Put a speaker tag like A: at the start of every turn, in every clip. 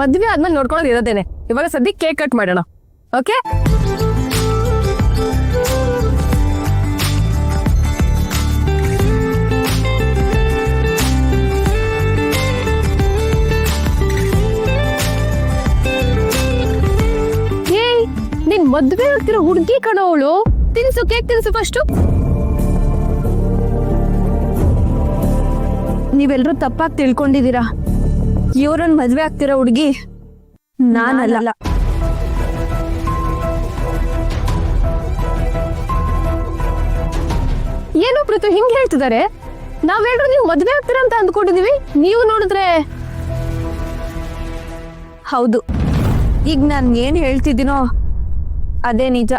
A: ಮದ್ವೆ ಆದ್ಮೇಲೆ ನೋಡ್ಕೊಳ್ಳೋದು ಇರೋದೇನೆ. ಇವಾಗ ಸದ್ಯಕ್ಕೆ ಕೇಕ್ ಕಟ್ ಮಾಡೋಣ, ಓಕೆ? ಏಯ್, ನಿನ್ ಮದ್ವೆ ಆಗ್ತಿರೋ ಹುಡುಗಿ ಕಣವಳು. ತಿನ್ಸು, ಕೇಕ್ ತಿನ್ಸು ಫಸ್ಟು.
B: ನೀವೆಲ್ಲರೂ ತಪ್ಪಾಗಿ ತಿಳ್ಕೊಂಡಿದ್ದೀರಾ. ಇವ್ರನ್ನ ಮದ್ವೆ ಆಗ್ತಿರೋ ಹುಡುಗಿ ನಾನಲ್ಲ.
A: ಏನು ಪ್ರೀತು ಹಿಂಗೆ ಹೇಳ್ತಿದ್ದಾರೆ? ನಾವೆಲ್ಲರೂ ನೀವು ಮದ್ವೆ ಆಗ್ತೀರಾ ಅಂತ ಅಂದ್ಕೊಂಡಿದೀವಿ. ನೀವು ನೋಡಿದ್ರೆ
B: ಹೌದು, ಈಗ ನಾನು ಏನ್ ಹೇಳ್ತಿದ್ದೀನೋ ಅದೇ ನಿಜ.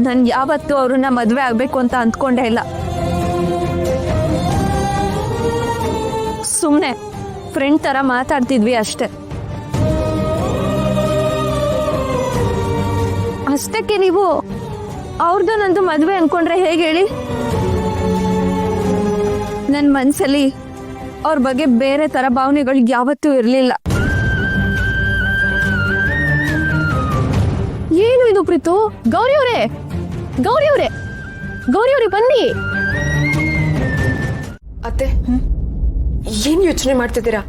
B: ನನ್ ಯಾವತ್ತೂ ಅವ್ರನ್ನ ಮದ್ವೆ ಆಗ್ಬೇಕು ಅಂತ ಅಂದ್ಕೊಂಡೇ ಇಲ್ಲ. ಸುಮ್ನೆ ಫ್ರೆಂಡ್ ತರ ಮಾತಾಡ್ತಿದ್ವಿ ಅಷ್ಟೆ. ಅಷ್ಟಕ್ಕೆ ನೀವು ಅವ್ರದ್ದು ನಂದು ಮದ್ವೆ ಅನ್ಕೊಂಡ್ರೆ ಹೇಗೆ ಹೇಳಿ? ನನ್ ಮನ್ಸಲ್ಲಿ ಅವ್ರ ಬಗ್ಗೆ ಬೇರೆ ತರ ಭಾವನೆಗಳು ಯಾವತ್ತೂ ಇರ್ಲಿಲ್ಲ.
A: ಏನು ಇದು ಪ್ರೀತು? ಗೌರಿ ಅವರೇ, ಗೌರಿ ಅವರೇ, ಗೌರಿ ಅವರೇ ಬನ್ನಿ.
C: ಅತ್ತೆ, ಏನ್ ಯೋಚನೆ ಮಾಡ್ತಿದ್ದೀರಾ?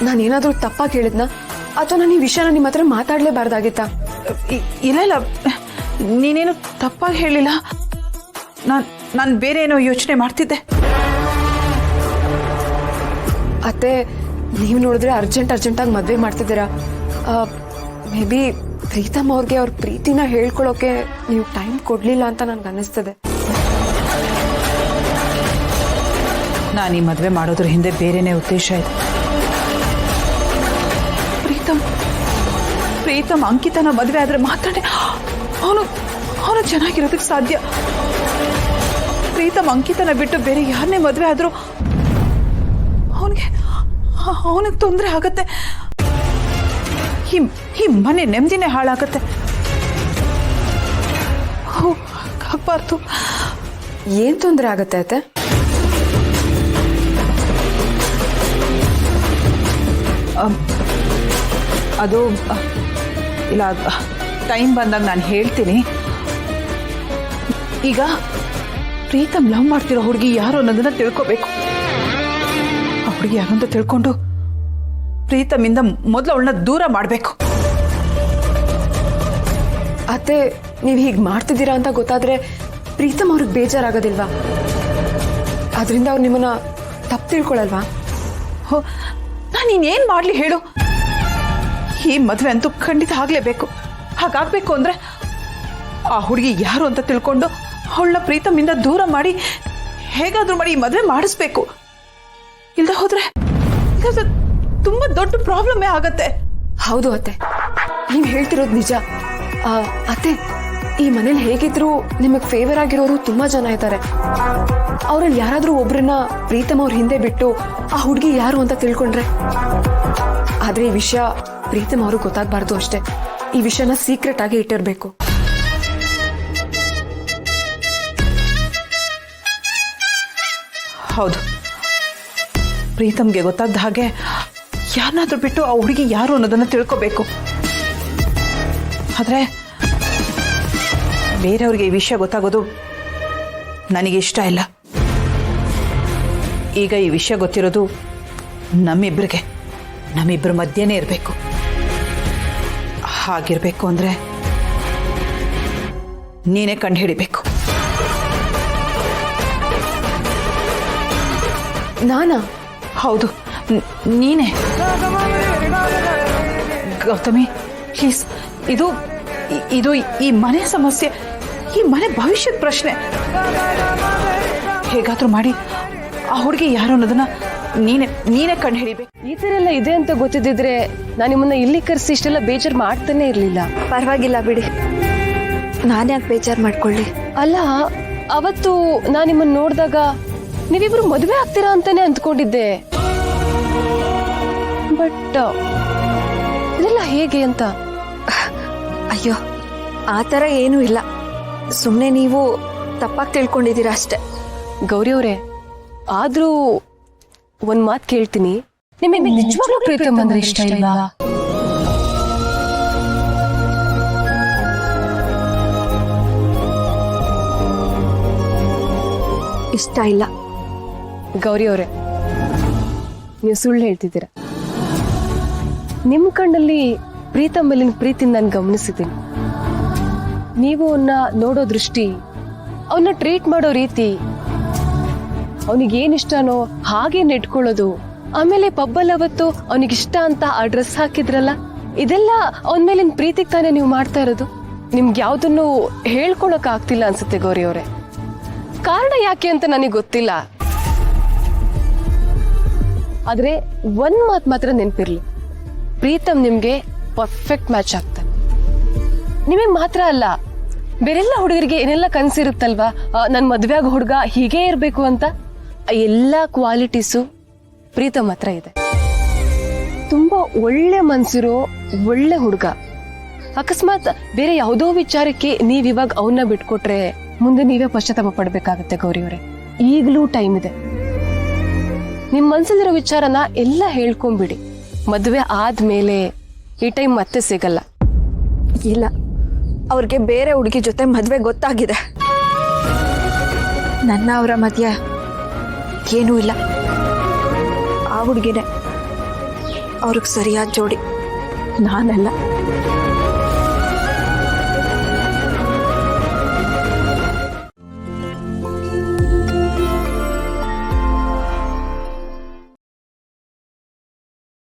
C: ನಾನೇನಾದ್ರೂ ತಪ್ಪಾಗಿ ಹೇಳಿದ್ನಾ ಅಥವಾ ನಾನು ಈ ವಿಷಯನ ನಿಮ್ಮ ಹತ್ರ ಮಾತಾಡ್ಲೇಬಾರ್ದಾಗಿತ್ತಾ?
D: ಇಲ್ಲ ಇಲ್ಲ, ನೀನೇನು ತಪ್ಪಾಗಿ ಹೇಳಿಲ್ಲ. ನಾನು ಬೇರೆ ಏನೋ ಯೋಚನೆ ಮಾಡ್ತಿದ್ದೆ.
C: ಅತ್ತೆ, ನೀವು ನೋಡಿದ್ರೆ ಅರ್ಜೆಂಟಾಗಿ ಮದುವೆ ಮಾಡ್ತಿದ್ದೀರಾ. ಮೇ ಬಿ ಪ್ರೀತಮ್ ಅವ್ರಿಗೆ ಅವ್ರ ಪ್ರೀತಿನ ಹೇಳ್ಕೊಳ್ಳೋಕೆ ನೀವು ಟೈಮ್ ಕೊಡ್ಲಿಲ್ಲ ಅಂತ ನನ್ಗೆ ಅನ್ನಿಸ್ತದೆ.
D: ನಾನು ಈ ಮದುವೆ ಮಾಡೋದ್ರ ಹಿಂದೆ ಬೇರೆನೇ ಉದ್ದೇಶ ಇದೆ. ಪ್ರೀತಮ್ ಅಂಕಿತನ ಮದುವೆ ಆದ್ರೆ ಮಾತಾಡಿ ಅವನು ಚೆನ್ನಾಗಿರೋದಕ್ಕೆ ಸಾಧ್ಯ. ಪ್ರೀತಮ್ ಅಂಕಿತನ ಬಿಟ್ಟು ಬೇರೆ ಯಾರನ್ನೇ ಮದುವೆ ಆದ್ರೂ ಅವನಿಗೆ ತೊಂದರೆ ಆಗತ್ತೆ. ಈ ಮನೆ ನೆಮ್ಮದಿನೇ ಹಾಳಾಗತ್ತೆ. ಆಗ್ಬಾರ್ದು.
C: ಏನ್ ತೊಂದರೆ ಆಗತ್ತೆ ಅತ್ತೆ?
D: ಅದು ಇಲ್ಲ, ಟೈಮ್ ಬಂದಾಗ ನಾನು ಹೇಳ್ತೀನಿ. ಈಗ ಪ್ರೀತಮ್ ಲವ್ ಮಾಡ್ತಿರೋ ಹುಡುಗಿ ಯಾರು ಅನ್ನೋದನ್ನ ತಿಳ್ಕೋಬೇಕು. ಆ ಹುಡುಗಿ ಯಾರು ಅಂತ ತಿಳ್ಕೊಂಡು ಪ್ರೀತಮಿಂದ ಮೊದಲು ಅವಳನ್ನ ದೂರ ಮಾಡಬೇಕು.
C: ಅತ್ತೆ, ನೀವು ಹೀಗೆ ಮಾಡ್ತಿದ್ದೀರಾ ಅಂತ ಗೊತ್ತಾದ್ರೆ ಪ್ರೀತಮ್ ಅವ್ರಿಗೆ ಬೇಜಾರಾಗೋದಿಲ್ವಾ? ಅದರಿಂದ ಅವ್ರು ನಿಮ್ಮನ್ನ ತಪ್ಪು ತಿಳ್ಕೊಳಲ್ವಾ?
D: ನಾನು ಇನ್ನೇನು ಮಾಡಲಿ ಹೇಳು? ಈ ಮದುವೆ ಅಂತೂ ಖಂಡಿತ ಆಗಲೇಬೇಕು. ಹಾಗಾಗಬೇಕು ಅಂದರೆ ಆ ಹುಡುಗಿ ಯಾರು ಅಂತ ತಿಳ್ಕೊಂಡು ಅವಳನ್ನ ಪ್ರೀತಮಿಂದ ದೂರ ಮಾಡಿ ಹೇಗಾದರೂ ಮಾಡಿ ಈ ಮದುವೆ ಮಾಡಿಸ್ಬೇಕು. ಇಲ್ದ ಹೋದ್ರೆ ತುಂಬ ದೊಡ್ಡ ಪ್ರಾಬ್ಲಮ್ಮೇ ಆಗತ್ತೆ.
C: ಹೌದು ಅತ್ತೆ, ನೀವು ಹೇಳ್ತಿರೋದು ನಿಜ. ಅತ್ತೆ, ಈ ಮನೇಲಿ ಹೇಗಿದ್ರು ನಿಮಗೆ ಫೇವರ್ ಆಗಿರೋರು ತುಂಬಾ ಜನ ಇದ್ದಾರೆ. ಅವರಲ್ಲಿ ಯಾರಾದ್ರೂ ಒಬ್ರನ್ನ ಪ್ರೀತಮ್ ಅವ್ರ ಹಿಂದೆ ಬಿಟ್ಟು ಆ ಹುಡುಗಿ ಯಾರು ಅಂತ ತಿಳ್ಕೊಂಡ್ರೆ, ಆದ್ರೆ ಈ ವಿಷಯ ಪ್ರೀತಮ್ ಅವ್ರಿಗೆ ಗೊತ್ತಾಗಬಾರ್ದು ಅಷ್ಟೇ. ಈ ವಿಷಯನ ಸೀಕ್ರೆಟ್ ಆಗಿ ಇಟ್ಟಿರ್ಬೇಕು.
D: ಹೌದು, ಪ್ರೀತಮ್ಗೆ ಗೊತ್ತಾದ ಹಾಗೆ ಯಾರನ್ನಾದ್ರೂ ಬಿಟ್ಟು ಆ ಹುಡುಗಿ ಯಾರು ಅನ್ನೋದನ್ನ ತಿಳ್ಕೋಬೇಕು. ಆದ್ರೆ ಬೇರೆಯವ್ರಿಗೆ ಈ ವಿಷಯ ಗೊತ್ತಾಗೋದು ನನಗೆ ಇಷ್ಟ ಇಲ್ಲ. ಈಗ ಈ ವಿಷಯ ಗೊತ್ತಿರೋದು ನಮ್ಮಿಬ್ಬರ ಮಧ್ಯೆನೇ ಇರಬೇಕು. ಹಾಗಿರ್ಬೇಕು ಅಂದ್ರೆ ನೀನೇ ಕಂಡು ಹಿಡಿಬೇಕು.
C: ನಾನಾ?
D: ಹೌದು, ನೀನೇ. ಗೌತಮಿ ಪ್ಲೀಸ್, ಇದು ಈ ಮನೆ ಸಮಸ್ಯೆ, ಈ ಮನೆ ಭವಿಷ್ಯದ ಪ್ರಶ್ನೆ. ಹೇಗಾದ್ರೂ ಮಾಡಿ ಆ ಹುಡುಗಿ ಯಾರು ಅನ್ನೋದನ್ನ ನೀನೇ ಕಂಡು ಹಿಡಿಬೇಕು.
A: ಈ ತರ ಎಲ್ಲ ಇದೆ ಅಂತ ಗೊತ್ತಿದ್ದಿದ್ರೆ ನಾನು ನಿಮ್ಮನ್ನ ಇಲ್ಲಿ ಕರೆಸಿ ಇಷ್ಟೆಲ್ಲ ಬೇಜಾರು ಮಾಡ್ತಾನೆ ಇರ್ಲಿಲ್ಲ.
B: ಪರವಾಗಿಲ್ಲ ಬಿಡಿ, ನಾನ್ಯಾಕೆ ಬೇಜಾರು ಮಾಡ್ಕೊಳ್ಳಿ.
A: ಅಲ್ಲ, ಅವತ್ತು ನಾನು ನಿಮ್ಮನ್ನ ನೋಡಿದಾಗ ನೀವಿಬ್ರು ಮದುವೆ ಆಗ್ತೀರಾ ಅಂತಾನೆ ಅಂದ್ಕೊಂಡಿದ್ದೆ. ಬಟ್ ಇದೆಲ್ಲ ಹೇಗೆ ಅಂತ?
B: ಅಯ್ಯೋ, ಆ ಥರ ಏನೂ ಇಲ್ಲ. ಸುಮ್ಮನೆ ನೀವು ತಪ್ಪಾಗಿ ತಿಳ್ಕೊಂಡಿದ್ದೀರಾ ಅಷ್ಟೆ.
A: ಗೌರಿ ಅವರೇ, ಆದ್ರೂ ಒಂದ್ ಮಾತು ಕೇಳ್ತೀನಿ, ನಿಮಗೆ ನಿಜವಾಗ್ಲೂ ಪ್ರೀತಮ್ ಅಂದ್ರೆ ಇಷ್ಟ ಇಲ್ವಾ?
B: ಇಷ್ಟ ಇಲ್ಲ.
A: ಗೌರಿ ಅವರೇ, ನೀವು ಸುಳ್ಳು ಹೇಳ್ತಿದ್ದೀರ. ನಿಮ್ ಕಣ್ಣಲ್ಲಿ ಪ್ರೀತಮ್ ಮೇಲಿನ ಪ್ರೀತಿ ನಾನು ಗಮನಿಸಿದ್ದೀನಿ. ನೀವು ಅವನ್ನ ನೋಡೋ ದೃಷ್ಟಿ, ಅವನ್ನ ಟ್ರೀಟ್ ಮಾಡೋ ರೀತಿ, ಅವನಿಗೆ ಏನಿಷ್ಟನೋ ಹಾಗೆ ನೆಟ್ಕೊಳ್ಳೋದು, ಆಮೇಲೆ ಪಬ್ಬಲ್ ಅವತ್ತು ಅವನಿಗಿಷ್ಟ ಅಂತ ಆ ಡ್ರೆಸ್ ಹಾಕಿದ್ರಲ್ಲ, ಇದೆಲ್ಲ ಅವನ ಮೇಲಿನ ಪ್ರೀತಿಗೆ ತಾನೇ ನೀವು ಮಾಡ್ತಾ ಇರೋದು. ನಿಮ್ಗೆ ಯಾವ್ದನ್ನು ಹೇಳ್ಕೊಳಕ್ ಆಗ್ತಿಲ್ಲ ಅನ್ಸುತ್ತೆ ಗೌರಿ ಅವರೇ. ಕಾರಣ ಯಾಕೆ ಅಂತ ನನಗೆ ಗೊತ್ತಿಲ್ಲ, ಆದ್ರೆ ಒಂದ್ ಮಾತು ಮಾತ್ರ ನೆನ್ಪಿರ್ಲಿ, ಪ್ರೀತಮ್ ನಿಮ್ಗೆ ಪರ್ಫೆಕ್ಟ್ ಮ್ಯಾಚ್ ಆಗ್ತಾನೆ. ನಿಮಗ್ ಮಾತ್ರ ಅಲ್ಲ, ಬೇರೆಲ್ಲ ಹುಡುಗರಿಗೆ ಏನೆಲ್ಲ ಕನ್ಸಿರುತ್ತಲ್ವಾ, ನನ್ ಮದ್ವೆ ಆಗೋ ಹುಡುಗ ಹೀಗೆ ಇರ್ಬೇಕು ಅಂತ, ಆ ಎಲ್ಲಾ ಕ್ವಾಲಿಟೀಸು ಪ್ರೀತಮ್ ಹತ್ರ ಇದೆ. ತುಂಬಾ ಒಳ್ಳೆ ಮನ್ಸಿರೋ ಒಳ್ಳೆ ಹುಡುಗ. ಅಕಸ್ಮಾತ್ ಬೇರೆ ಯಾವುದೋ ವಿಚಾರಕ್ಕೆ ನೀವ್ ಇವಾಗ ಅವನ್ನ ಬಿಟ್ಕೊಟ್ರೆ ಮುಂದೆ ನೀವೇ ಪಶ್ಚಾತ್ತಾಪ ಪಡ್ಬೇಕಾಗತ್ತೆ ಗೌರಿ ಅವರೇ. ಈಗಲೂ ಟೈಮ್ ಇದೆ. ನಿಮ್ ಮನ್ಸಲ್ಲಿರೋ ವಿಚಾರನ ಎಲ್ಲ ಹೇಳ್ಕೊಂಬಿಡಿ. ಮದ್ವೆ ಆದ್ಮೇಲೆ ಈ ಟೈಮ್ ಮತ್ತೆ ಸಿಗಲ್ಲ.
B: ಇಲ್ಲ, ಅವ್ರಿಗೆ ಬೇರೆ ಹುಡುಗಿ ಜೊತೆ ಮದ್ವೆ ಗೊತ್ತಾಗಿದೆ. ನನ್ನ ಅವರ ಮಧ್ಯೆ ಏನೂ ಇಲ್ಲ. ಆ ಹುಡುಗಿನೇ ಅವ್ರಿಗೆ ಸರಿಯಾದ ಜೋಡಿ, ನಾನಲ್ಲ.